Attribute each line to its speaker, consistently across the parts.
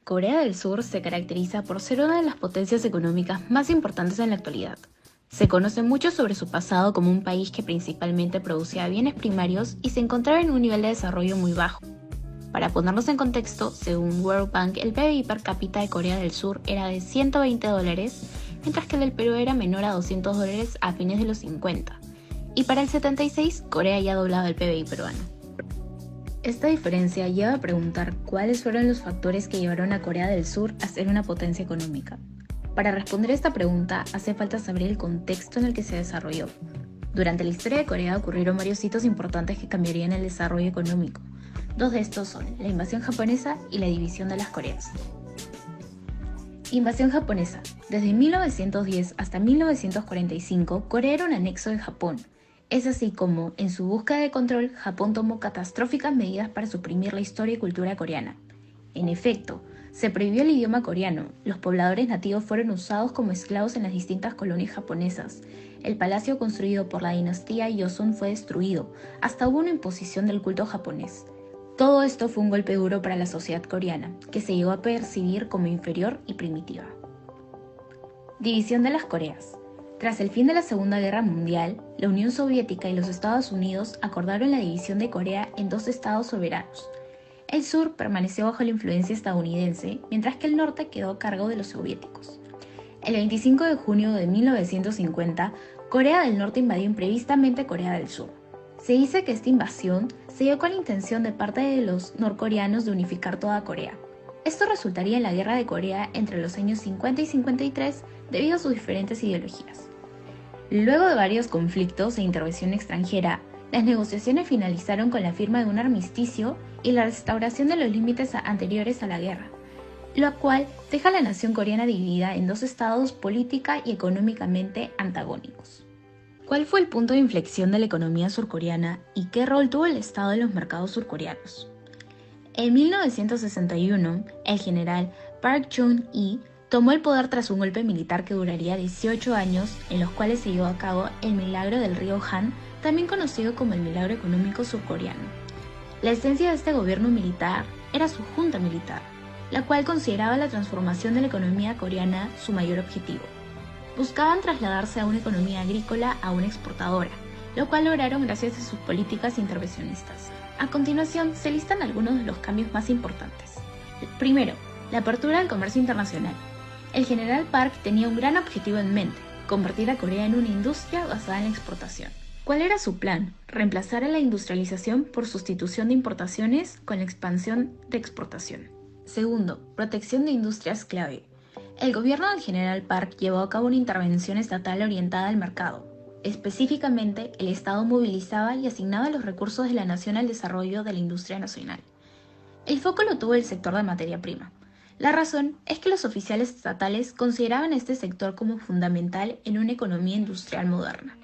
Speaker 1: Corea del Sur se caracteriza por ser una de las potencias económicas más importantes en la actualidad. Se conoce mucho sobre su pasado como un país que principalmente producía bienes primarios y se encontraba en un nivel de desarrollo muy bajo. Para ponernos en contexto, según World Bank, el PBI per cápita de Corea del Sur era de $120, mientras que el del Perú era menor a $200 a fines de los 50. Y para el 76, Corea ya doblaba el PBI peruano. Esta diferencia lleva a preguntar cuáles fueron los factores que llevaron a Corea del Sur a ser una potencia económica. Para responder esta pregunta hace falta saber el contexto en el que se desarrolló. Durante la historia de Corea ocurrieron varios hitos importantes que cambiarían el desarrollo económico. Dos de estos son la invasión japonesa y la división de las Coreas. Invasión japonesa. Desde 1910 hasta 1945, Corea era un anexo de Japón. Es así como, en su búsqueda de control, Japón tomó catastróficas medidas para suprimir la historia y cultura coreana. En efecto, se prohibió el idioma coreano, los pobladores nativos fueron usados como esclavos en las distintas colonias japonesas, el palacio construido por la dinastía Joseon fue destruido, hasta hubo una imposición del culto japonés. Todo esto fue un golpe duro para la sociedad coreana, que se llegó a percibir como inferior y primitiva. División de las Coreas. Tras el fin de la Segunda Guerra Mundial, la Unión Soviética y los Estados Unidos acordaron la división de Corea en dos estados soberanos. El sur permaneció bajo la influencia estadounidense, mientras que el norte quedó a cargo de los soviéticos. El 25 de junio de 1950, Corea del Norte invadió imprevistamente Corea del Sur. Se dice que esta invasión se dio con la intención de parte de los norcoreanos de unificar toda Corea. Esto resultaría en la Guerra de Corea entre los años 50 y 53 debido a sus diferentes ideologías. Luego de varios conflictos e intervención extranjera, las negociaciones finalizaron con la firma de un armisticio y la restauración de los límites anteriores a la guerra, lo cual deja a la nación coreana dividida en dos estados política y económicamente antagónicos. ¿Cuál fue el punto de inflexión de la economía surcoreana y qué rol tuvo el Estado en los mercados surcoreanos? En 1961, el general Park Chung-hee tomó el poder tras un golpe militar que duraría 18 años, en los cuales se llevó a cabo el milagro del río Han, también conocido como el milagro económico surcoreano. La esencia de este gobierno militar era su junta militar, la cual consideraba la transformación de la economía coreana su mayor objetivo. Buscaban trasladarse a una economía agrícola a una exportadora, lo cual lograron gracias a sus políticas intervencionistas. A continuación se listan algunos de los cambios más importantes. Primero, la apertura del comercio internacional. El general Park tenía un gran objetivo en mente, convertir a Corea en una industria basada en la exportación. ¿Cuál era su plan? Reemplazar a la industrialización por sustitución de importaciones con la expansión de exportación. Segundo, protección de industrias clave. El gobierno del general Park llevó a cabo una intervención estatal orientada al mercado. Específicamente, el Estado movilizaba y asignaba los recursos de la nación al desarrollo de la industria nacional. El foco lo tuvo el sector de materia prima. La razón es que los oficiales estatales consideraban este sector como fundamental en una economía industrial moderna.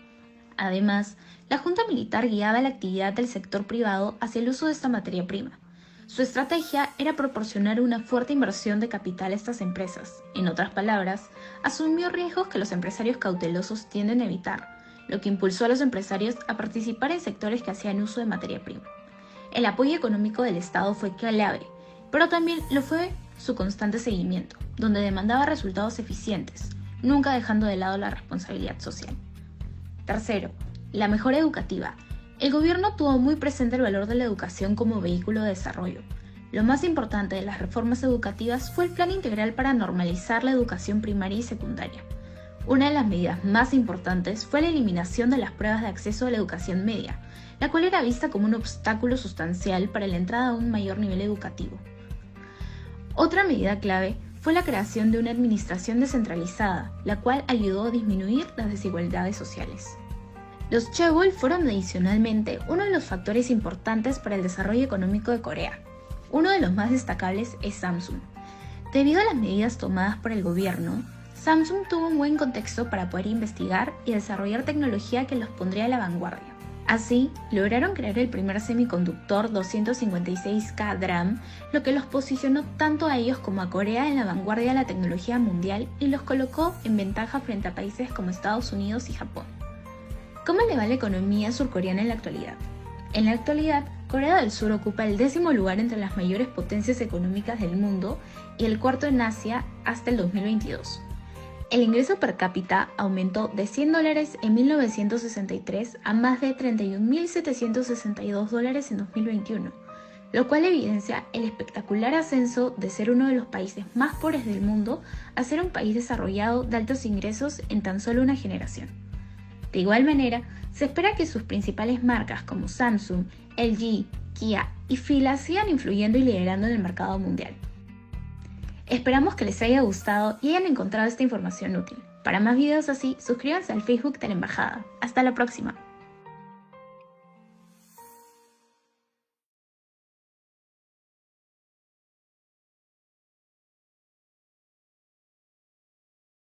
Speaker 1: Además, la junta militar guiaba la actividad del sector privado hacia el uso de esta materia prima. Su estrategia era proporcionar una fuerte inversión de capital a estas empresas. En otras palabras, asumió riesgos que los empresarios cautelosos tienden a evitar, lo que impulsó a los empresarios a participar en sectores que hacían uso de materia prima. El apoyo económico del Estado fue clave, pero también lo fue su constante seguimiento, donde demandaba resultados eficientes, nunca dejando de lado la responsabilidad social. Tercero, la mejora educativa. El gobierno tuvo muy presente el valor de la educación como vehículo de desarrollo. Lo más importante de las reformas educativas fue el Plan Integral para normalizar la educación primaria y secundaria. Una de las medidas más importantes fue la eliminación de las pruebas de acceso a la educación media, la cual era vista como un obstáculo sustancial para la entrada a un mayor nivel educativo. Otra medida clave fue la creación de una administración descentralizada, la cual ayudó a disminuir las desigualdades sociales. Los chaebol fueron adicionalmente uno de los factores importantes para el desarrollo económico de Corea. Uno de los más destacables es Samsung. Debido a las medidas tomadas por el gobierno, Samsung tuvo un buen contexto para poder investigar y desarrollar tecnología que los pondría a la vanguardia. Así, lograron crear el primer semiconductor 256K DRAM, lo que los posicionó tanto a ellos como a Corea en la vanguardia de la tecnología mundial y los colocó en ventaja frente a países como Estados Unidos y Japón. ¿Cómo le va la economía surcoreana en la actualidad? En la actualidad, Corea del Sur ocupa el 10º lugar entre las mayores potencias económicas del mundo y el cuarto en Asia hasta el 2022. El ingreso per cápita aumentó de $100 en 1963 a más de $31.762 en 2021, lo cual evidencia el espectacular ascenso de ser uno de los países más pobres del mundo a ser un país desarrollado de altos ingresos en tan solo una generación. De igual manera, se espera que sus principales marcas como Samsung, LG, Kia y Fila sigan influyendo y liderando en el mercado mundial. Esperamos que les haya gustado y hayan encontrado esta información útil. Para más videos así, suscríbanse al Facebook de la Embajada. Hasta la próxima.